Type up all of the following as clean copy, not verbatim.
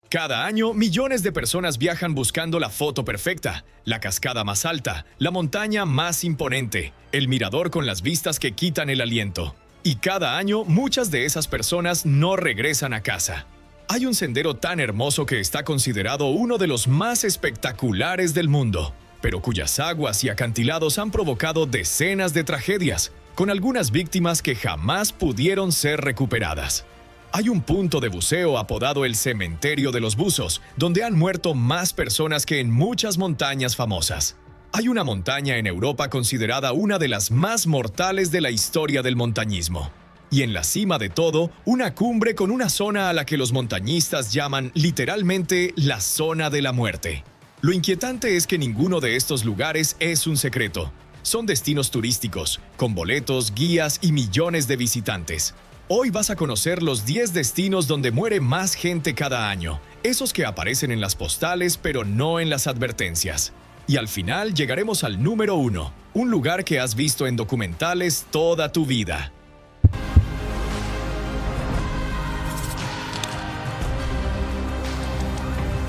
Cada año, millones de personas viajan buscando la foto perfecta, la cascada más alta, la montaña más imponente, el mirador con las vistas que quitan el aliento. Y cada año, muchas de esas personas no regresan a casa. Hay un sendero tan hermoso que está considerado uno de los más espectaculares del mundo, pero cuyas aguas y acantilados han provocado decenas de tragedias, con algunas víctimas que jamás pudieron ser recuperadas. Hay un punto de buceo apodado el Cementerio de los Buzos, donde han muerto más personas que en muchas montañas famosas. Hay una montaña en Europa considerada una de las más mortales de la historia del montañismo. Y en la cima de todo, una cumbre con una zona a la que los montañistas llaman literalmente la zona de la muerte. Lo inquietante es que ninguno de estos lugares es un secreto. Son destinos turísticos, con boletos, guías y millones de visitantes. Hoy vas a conocer los 10 destinos donde muere más gente cada año, esos que aparecen en las postales pero no en las advertencias. Y al final llegaremos al número 1, un lugar que has visto en documentales toda tu vida.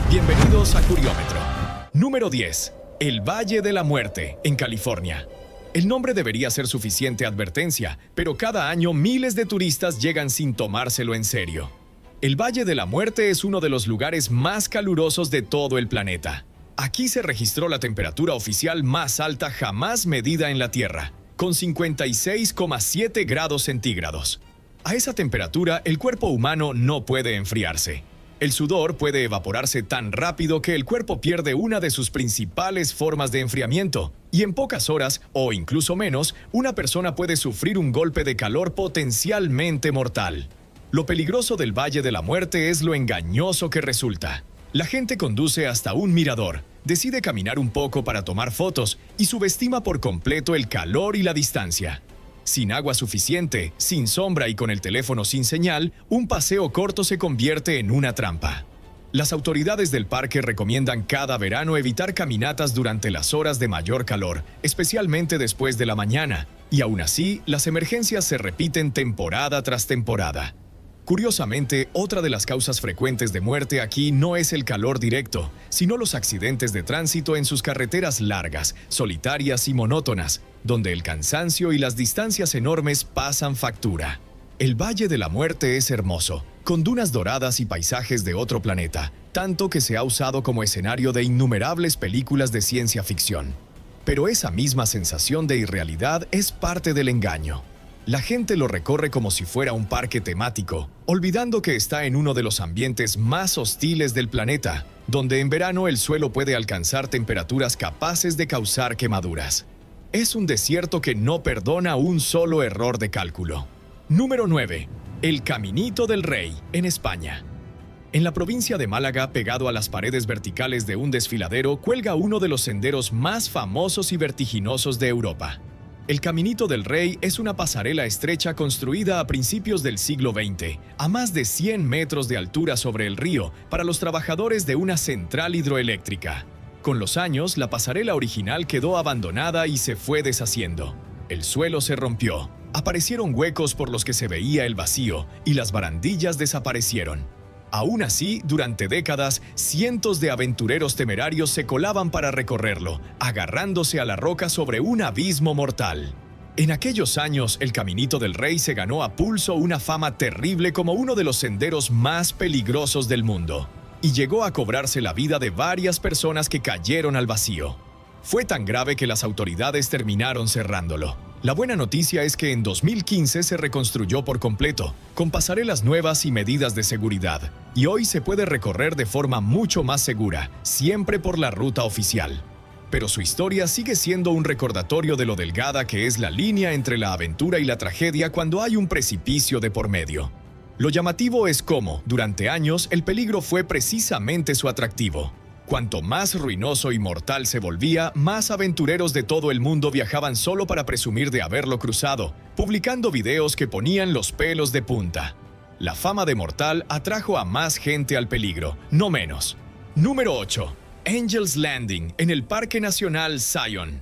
Bienvenidos a Curiómetro. Número 10. El Valle de la Muerte, en California. El nombre debería ser suficiente advertencia, pero cada año miles de turistas llegan sin tomárselo en serio. El Valle de la Muerte es uno de los lugares más calurosos de todo el planeta. Aquí se registró la temperatura oficial más alta jamás medida en la Tierra, con 56,7 grados centígrados. A esa temperatura, el cuerpo humano no puede enfriarse. El sudor puede evaporarse tan rápido que el cuerpo pierde una de sus principales formas de enfriamiento, y en pocas horas, o incluso menos, una persona puede sufrir un golpe de calor potencialmente mortal. Lo peligroso del Valle de la Muerte es lo engañoso que resulta. La gente conduce hasta un mirador, decide caminar un poco para tomar fotos y subestima por completo el calor y la distancia. Sin agua suficiente, sin sombra y con el teléfono sin señal, un paseo corto se convierte en una trampa. Las autoridades del parque recomiendan cada verano evitar caminatas durante las horas de mayor calor, especialmente después de la mañana, y aún así, las emergencias se repiten temporada tras temporada. Curiosamente, otra de las causas frecuentes de muerte aquí no es el calor directo, sino los accidentes de tránsito en sus carreteras largas, solitarias y monótonas, donde el cansancio y las distancias enormes pasan factura. El Valle de la Muerte es hermoso, con dunas doradas y paisajes de otro planeta, tanto que se ha usado como escenario de innumerables películas de ciencia ficción. Pero esa misma sensación de irrealidad es parte del engaño. La gente lo recorre como si fuera un parque temático, olvidando que está en uno de los ambientes más hostiles del planeta, donde en verano el suelo puede alcanzar temperaturas capaces de causar quemaduras. Es un desierto que no perdona un solo error de cálculo. Número 9. El Caminito del Rey, en España. En la provincia de Málaga, pegado a las paredes verticales de un desfiladero, cuelga uno de los senderos más famosos y vertiginosos de Europa. El Caminito del Rey es una pasarela estrecha construida a principios del siglo XX, a más de 100 metros de altura sobre el río, para los trabajadores de una central hidroeléctrica. Con los años, la pasarela original quedó abandonada y se fue deshaciendo. El suelo se rompió, aparecieron huecos por los que se veía el vacío y las barandillas desaparecieron. Aún así, durante décadas, cientos de aventureros temerarios se colaban para recorrerlo, agarrándose a la roca sobre un abismo mortal. En aquellos años, el Caminito del Rey se ganó a pulso una fama terrible como uno de los senderos más peligrosos del mundo, y llegó a cobrarse la vida de varias personas que cayeron al vacío. Fue tan grave que las autoridades terminaron cerrándolo. La buena noticia es que en 2015 se reconstruyó por completo, con pasarelas nuevas y medidas de seguridad, y hoy se puede recorrer de forma mucho más segura, siempre por la ruta oficial. Pero su historia sigue siendo un recordatorio de lo delgada que es la línea entre la aventura y la tragedia cuando hay un precipicio de por medio. Lo llamativo es cómo, durante años, el peligro fue precisamente su atractivo. Cuanto más ruinoso y mortal se volvía, más aventureros de todo el mundo viajaban solo para presumir de haberlo cruzado, publicando videos que ponían los pelos de punta. La fama de mortal atrajo a más gente al peligro, no menos. Número 8. Angel's Landing, en el Parque Nacional Zion.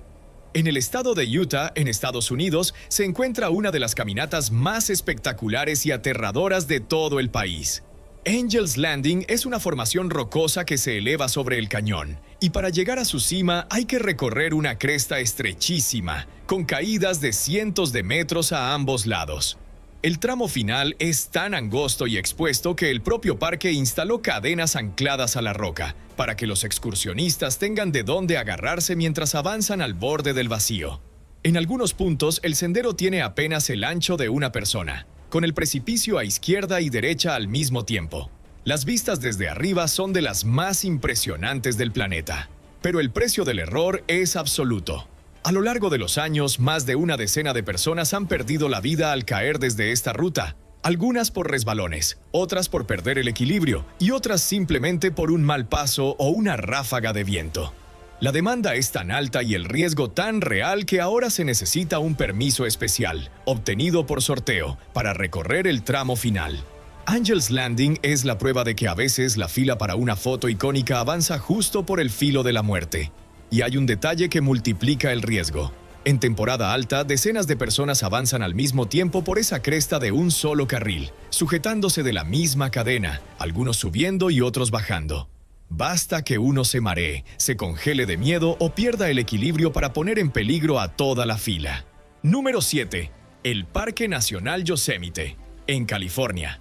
En el estado de Utah, en Estados Unidos, se encuentra una de las caminatas más espectaculares y aterradoras de todo el país. Angel's Landing es una formación rocosa que se eleva sobre el cañón, y para llegar a su cima hay que recorrer una cresta estrechísima, con caídas de cientos de metros a ambos lados. El tramo final es tan angosto y expuesto que el propio parque instaló cadenas ancladas a la roca, para que los excursionistas tengan de dónde agarrarse mientras avanzan al borde del vacío. En algunos puntos, el sendero tiene apenas el ancho de una persona, con el precipicio a izquierda y derecha al mismo tiempo. Las vistas desde arriba son de las más impresionantes del planeta, pero el precio del error es absoluto. A lo largo de los años, más de una decena de personas han perdido la vida al caer desde esta ruta, algunas por resbalones, otras por perder el equilibrio y otras simplemente por un mal paso o una ráfaga de viento. La demanda es tan alta y el riesgo tan real que ahora se necesita un permiso especial, obtenido por sorteo, para recorrer el tramo final. Angel's Landing es la prueba de que a veces la fila para una foto icónica avanza justo por el filo de la muerte. Y hay un detalle que multiplica el riesgo. En temporada alta, decenas de personas avanzan al mismo tiempo por esa cresta de un solo carril, sujetándose de la misma cadena, algunos subiendo y otros bajando. Basta que uno se maree, se congele de miedo o pierda el equilibrio para poner en peligro a toda la fila. Número 7. El Parque Nacional Yosemite, en California.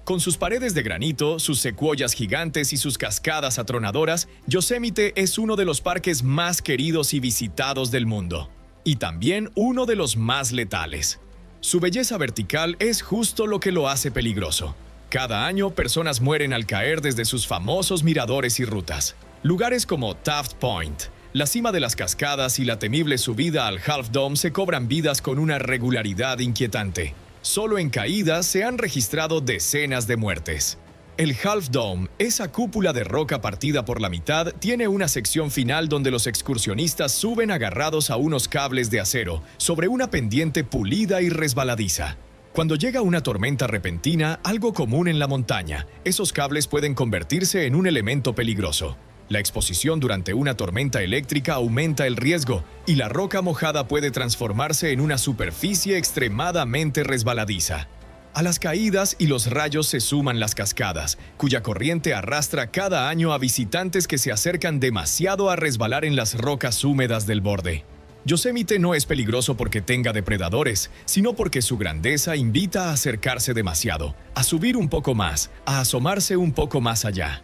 Con sus paredes de granito, sus secuoyas gigantes y sus cascadas atronadoras, Yosemite es uno de los parques más queridos y visitados del mundo. Y también uno de los más letales. Su belleza vertical es justo lo que lo hace peligroso. Cada año, personas mueren al caer desde sus famosos miradores y rutas. Lugares como Taft Point, la cima de las cascadas y la temible subida al Half Dome se cobran vidas con una regularidad inquietante. Solo en caídas se han registrado decenas de muertes. El Half Dome, esa cúpula de roca partida por la mitad, tiene una sección final donde los excursionistas suben agarrados a unos cables de acero sobre una pendiente pulida y resbaladiza. Cuando llega una tormenta repentina, algo común en la montaña, esos cables pueden convertirse en un elemento peligroso. La exposición durante una tormenta eléctrica aumenta el riesgo y la roca mojada puede transformarse en una superficie extremadamente resbaladiza. A las caídas y los rayos se suman las cascadas, cuya corriente arrastra cada año a visitantes que se acercan demasiado a resbalar en las rocas húmedas del borde. Yosemite no es peligroso porque tenga depredadores, sino porque su grandeza invita a acercarse demasiado, a subir un poco más, a asomarse un poco más allá.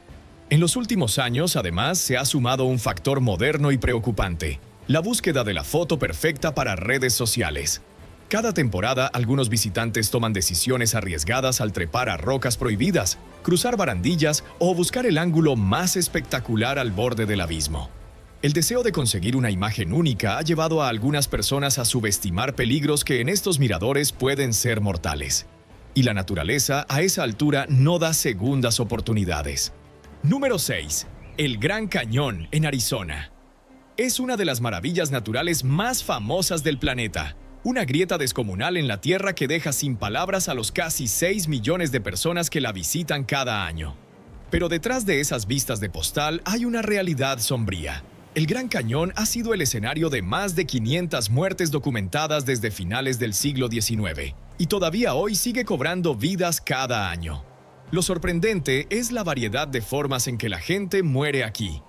En los últimos años, además, se ha sumado un factor moderno y preocupante: la búsqueda de la foto perfecta para redes sociales. Cada temporada, algunos visitantes toman decisiones arriesgadas al trepar a rocas prohibidas, cruzar barandillas o buscar el ángulo más espectacular al borde del abismo. El deseo de conseguir una imagen única ha llevado a algunas personas a subestimar peligros que en estos miradores pueden ser mortales. Y la naturaleza a esa altura no da segundas oportunidades. Número 6. El Gran Cañón, en Arizona. Es una de las maravillas naturales más famosas del planeta. Una grieta descomunal en la Tierra que deja sin palabras a los casi 6 millones de personas que la visitan cada año. Pero detrás de esas vistas de postal hay una realidad sombría. El Gran Cañón ha sido el escenario de más de 500 muertes documentadas desde finales del siglo XIX, y todavía hoy sigue cobrando vidas cada año. Lo sorprendente es la variedad de formas en que la gente muere aquí.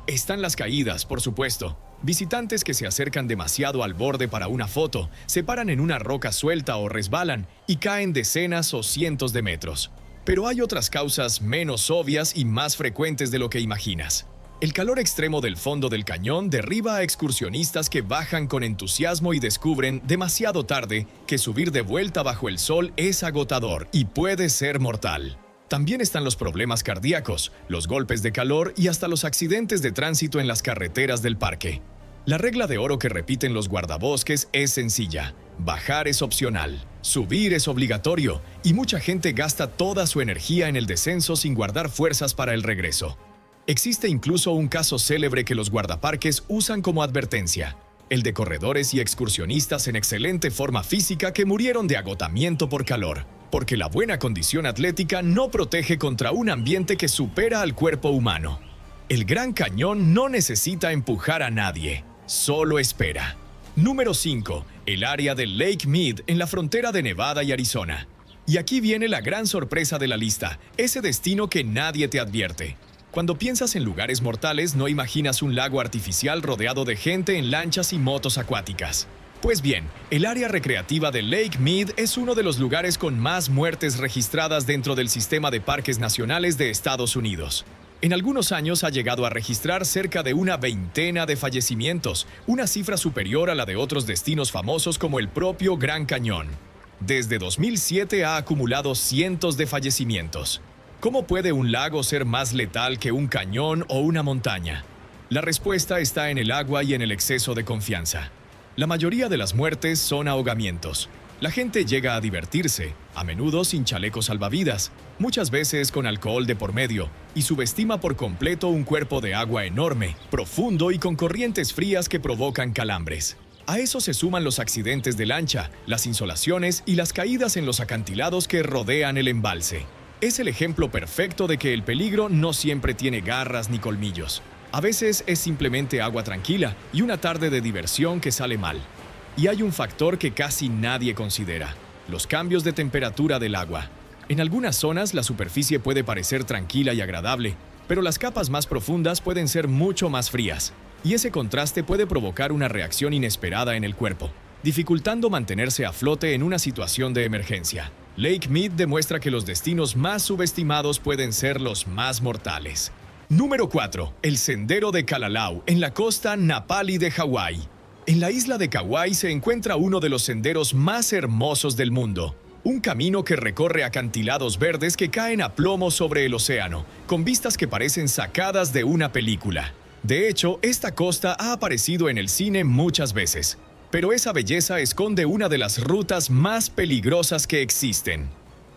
Están las caídas, por supuesto. Visitantes que se acercan demasiado al borde para una foto, se paran en una roca suelta o resbalan y caen decenas o cientos de metros. Pero hay otras causas menos obvias y más frecuentes de lo que imaginas. El calor extremo del fondo del cañón derriba a excursionistas que bajan con entusiasmo y descubren, demasiado tarde, que subir de vuelta bajo el sol es agotador y puede ser mortal. También están los problemas cardíacos, los golpes de calor y hasta los accidentes de tránsito en las carreteras del parque. La regla de oro que repiten los guardabosques es sencilla: bajar es opcional, subir es obligatorio, y mucha gente gasta toda su energía en el descenso sin guardar fuerzas para el regreso. Existe incluso un caso célebre que los guardaparques usan como advertencia: el de corredores y excursionistas en excelente forma física que murieron de agotamiento por calor, porque la buena condición atlética no protege contra un ambiente que supera al cuerpo humano. El Gran Cañón no necesita empujar a nadie, solo espera. Número 5. El área de Lake Mead en la frontera de Nevada y Arizona. Y aquí viene la gran sorpresa de la lista, ese destino que nadie te advierte. Cuando piensas en lugares mortales, no imaginas un lago artificial rodeado de gente en lanchas y motos acuáticas. Pues bien, el área recreativa de Lake Mead es uno de los lugares con más muertes registradas dentro del sistema de parques nacionales de Estados Unidos. En algunos años ha llegado a registrar cerca de una veintena de fallecimientos, una cifra superior a la de otros destinos famosos como el propio Gran Cañón. Desde 2007 ha acumulado cientos de fallecimientos. ¿Cómo puede un lago ser más letal que un cañón o una montaña? La respuesta está en el agua y en el exceso de confianza. La mayoría de las muertes son ahogamientos. La gente llega a divertirse, a menudo sin chalecos salvavidas, muchas veces con alcohol de por medio, y subestima por completo un cuerpo de agua enorme, profundo y con corrientes frías que provocan calambres. A eso se suman los accidentes de lancha, las insolaciones y las caídas en los acantilados que rodean el embalse. Es el ejemplo perfecto de que el peligro no siempre tiene garras ni colmillos. A veces es simplemente agua tranquila y una tarde de diversión que sale mal. Y hay un factor que casi nadie considera: los cambios de temperatura del agua. En algunas zonas la superficie puede parecer tranquila y agradable, pero las capas más profundas pueden ser mucho más frías. Y ese contraste puede provocar una reacción inesperada en el cuerpo, dificultando mantenerse a flote en una situación de emergencia. Lake Mead demuestra que los destinos más subestimados pueden ser los más mortales. Número 4. El Sendero de Kalalau, en la costa Na Pali de Hawái. En la isla de Kauai se encuentra uno de los senderos más hermosos del mundo. Un camino que recorre acantilados verdes que caen a plomo sobre el océano, con vistas que parecen sacadas de una película. De hecho, esta costa ha aparecido en el cine muchas veces, pero esa belleza esconde una de las rutas más peligrosas que existen.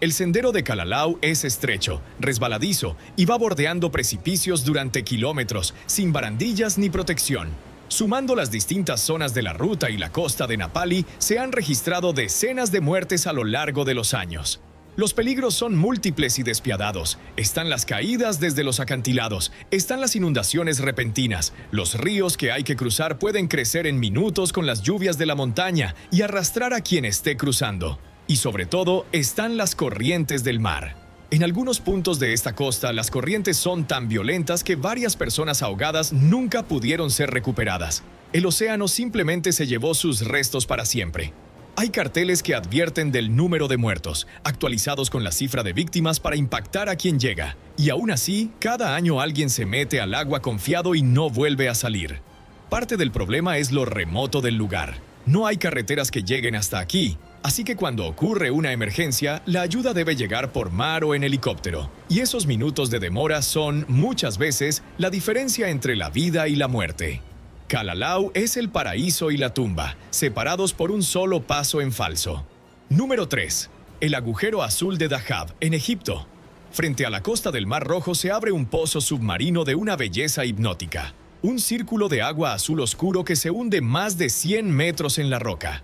El sendero de Kalalau es estrecho, resbaladizo y va bordeando precipicios durante kilómetros, sin barandillas ni protección. Sumando las distintas zonas de la ruta y la costa de Na Pali, se han registrado decenas de muertes a lo largo de los años. Los peligros son múltiples y despiadados. Están las caídas desde los acantilados, están las inundaciones repentinas, los ríos que hay que cruzar pueden crecer en minutos con las lluvias de la montaña y arrastrar a quien esté cruzando. Y sobre todo, están las corrientes del mar. En algunos puntos de esta costa, las corrientes son tan violentas que varias personas ahogadas nunca pudieron ser recuperadas. El océano simplemente se llevó sus restos para siempre. Hay carteles que advierten del número de muertos, actualizados con la cifra de víctimas para impactar a quien llega. Y aún así, cada año alguien se mete al agua confiado y no vuelve a salir. Parte del problema es lo remoto del lugar. No hay carreteras que lleguen hasta aquí, así que cuando ocurre una emergencia, la ayuda debe llegar por mar o en helicóptero. Y esos minutos de demora son, muchas veces, la diferencia entre la vida y la muerte. Kalalau es el paraíso y la tumba, separados por un solo paso en falso. Número 3. El agujero azul de Dahab, en Egipto. Frente a la costa del Mar Rojo se abre un pozo submarino de una belleza hipnótica. Un círculo de agua azul oscuro que se hunde más de 100 metros en la roca.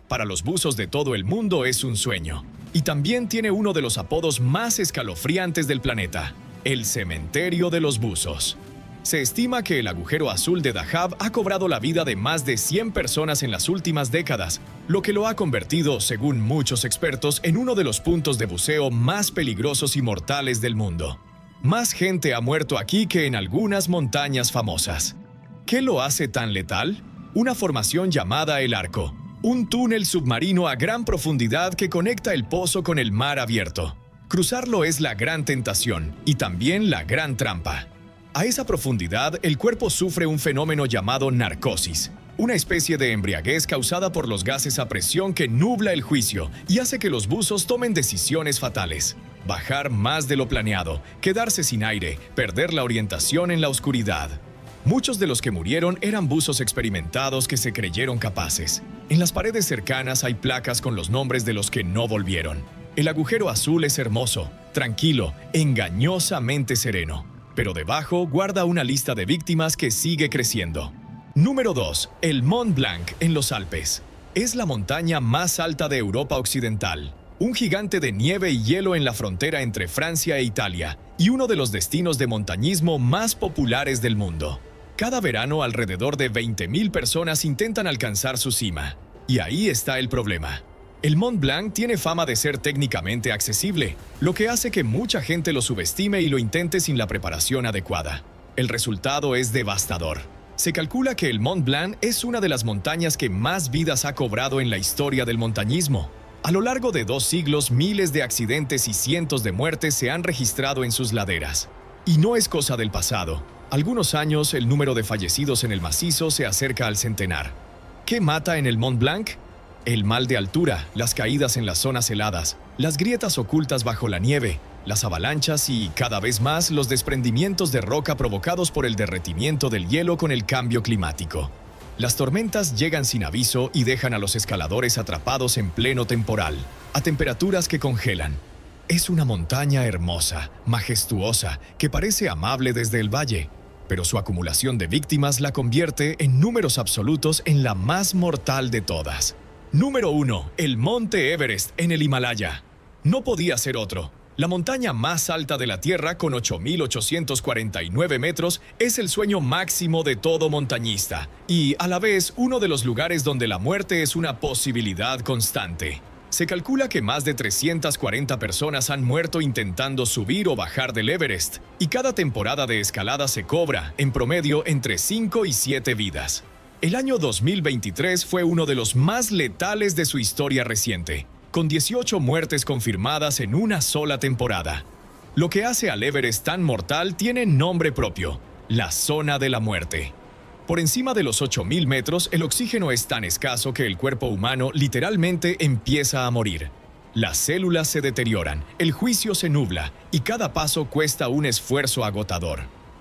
Para los buzos de todo el mundo es un sueño. Y también tiene uno de los apodos más escalofriantes del planeta: el cementerio de los buzos. Se estima que el agujero azul de Dahab ha cobrado la vida de más de 100 personas en las últimas décadas, lo que lo ha convertido, según muchos expertos, en uno de los puntos de buceo más peligrosos y mortales del mundo. Más gente ha muerto aquí que en algunas montañas famosas. ¿Qué lo hace tan letal? Una formación llamada el Arco, un túnel submarino a gran profundidad que conecta el pozo con el mar abierto. Cruzarlo es la gran tentación y también la gran trampa. A esa profundidad, el cuerpo sufre un fenómeno llamado narcosis, una especie de embriaguez causada por los gases a presión que nubla el juicio y hace que los buzos tomen decisiones fatales. Bajar más de lo planeado, quedarse sin aire, perder la orientación en la oscuridad. Muchos de los que murieron eran buzos experimentados que se creyeron capaces. En las paredes cercanas hay placas con los nombres de los que no volvieron. El agujero azul es hermoso, tranquilo, engañosamente sereno, pero debajo guarda una lista de víctimas que sigue creciendo. Número 2. El Mont Blanc en los Alpes. Es la montaña más alta de Europa Occidental, un gigante de nieve y hielo en la frontera entre Francia e Italia, y uno de los destinos de montañismo más populares del mundo. Cada verano alrededor de 20.000 personas intentan alcanzar su cima. Y ahí está el problema. El Mont Blanc tiene fama de ser técnicamente accesible, lo que hace que mucha gente lo subestime y lo intente sin la preparación adecuada. El resultado es devastador. Se calcula que el Mont Blanc es una de las montañas que más vidas ha cobrado en la historia del montañismo. A lo largo de 2 siglos, miles de accidentes y cientos de muertes se han registrado en sus laderas. Y no es cosa del pasado. Algunos años, el número de fallecidos en el macizo se acerca al centenar. ¿Qué mata en el Mont Blanc? El mal de altura, las caídas en las zonas heladas, las grietas ocultas bajo la nieve, las avalanchas y, cada vez más, los desprendimientos de roca provocados por el derretimiento del hielo con el cambio climático. Las tormentas llegan sin aviso y dejan a los escaladores atrapados en pleno temporal, a temperaturas que congelan. Es una montaña hermosa, majestuosa, que parece amable desde el valle, pero su acumulación de víctimas la convierte en números absolutos en la más mortal de todas. Número 1. El Monte Everest en el Himalaya. No podía ser otro. La montaña más alta de la Tierra, con 8.849 metros, es el sueño máximo de todo montañista y, a la vez, uno de los lugares donde la muerte es una posibilidad constante. Se calcula que más de 340 personas han muerto intentando subir o bajar del Everest, y cada temporada de escalada se cobra, en promedio, entre 5 y 7 vidas. El año 2023 fue uno de los más letales de su historia reciente, con 18 muertes confirmadas en una sola temporada. Lo que hace al Everest tan mortal tiene nombre propio: la zona de la muerte. Por encima de los 8.000 metros, el oxígeno es tan escaso que el cuerpo humano literalmente empieza a morir. Las células se deterioran, el juicio se nubla y cada paso cuesta un esfuerzo agotador.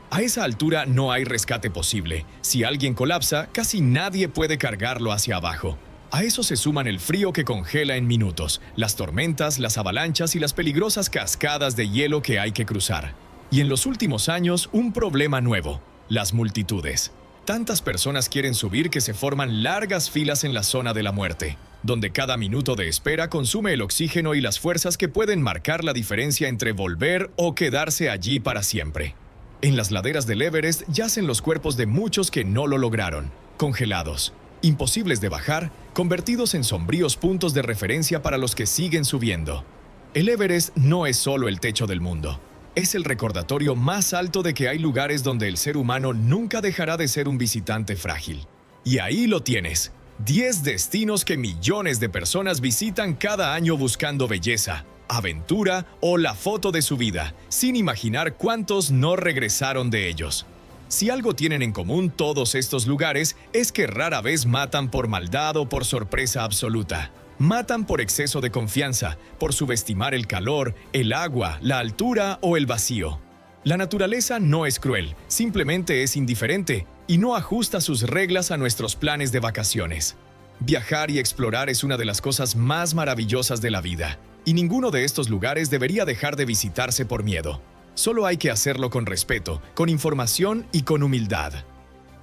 A esa altura no hay rescate posible. Si alguien colapsa, casi nadie puede cargarlo hacia abajo. A eso se suman el frío que congela en minutos, las tormentas, las avalanchas y las peligrosas cascadas de hielo que hay que cruzar. Y en los últimos años, un problema nuevo: las multitudes. Tantas personas quieren subir que se forman largas filas en la zona de la muerte, donde cada minuto de espera consume el oxígeno y las fuerzas que pueden marcar la diferencia entre volver o quedarse allí para siempre. En las laderas del Everest yacen los cuerpos de muchos que no lo lograron, congelados, imposibles de bajar, convertidos en sombríos puntos de referencia para los que siguen subiendo. El Everest no es solo el techo del mundo. Es el recordatorio más alto de que hay lugares donde el ser humano nunca dejará de ser un visitante frágil. Y ahí lo tienes: 10 destinos que millones de personas visitan cada año buscando belleza, aventura o la foto de su vida, sin imaginar cuántos no regresaron de ellos. Si algo tienen en común todos estos lugares, es que rara vez matan por maldad o por sorpresa absoluta. Matan por exceso de confianza, por subestimar el calor, el agua, la altura o el vacío. La naturaleza no es cruel, simplemente es indiferente y no ajusta sus reglas a nuestros planes de vacaciones. Viajar y explorar es una de las cosas más maravillosas de la vida, y ninguno de estos lugares debería dejar de visitarse por miedo. Solo hay que hacerlo con respeto, con información y con humildad.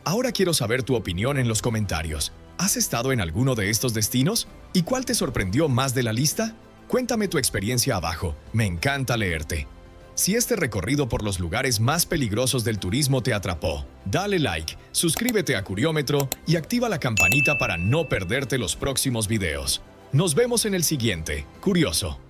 Ahora quiero saber tu opinión en los comentarios. ¿Has estado en alguno de estos destinos? ¿Y cuál te sorprendió más de la lista? Cuéntame tu experiencia abajo, me encanta leerte. Si este recorrido por los lugares más peligrosos del turismo te atrapó, dale like, suscríbete a Curiómetro y activa la campanita para no perderte los próximos videos. Nos vemos en el siguiente, Curioso.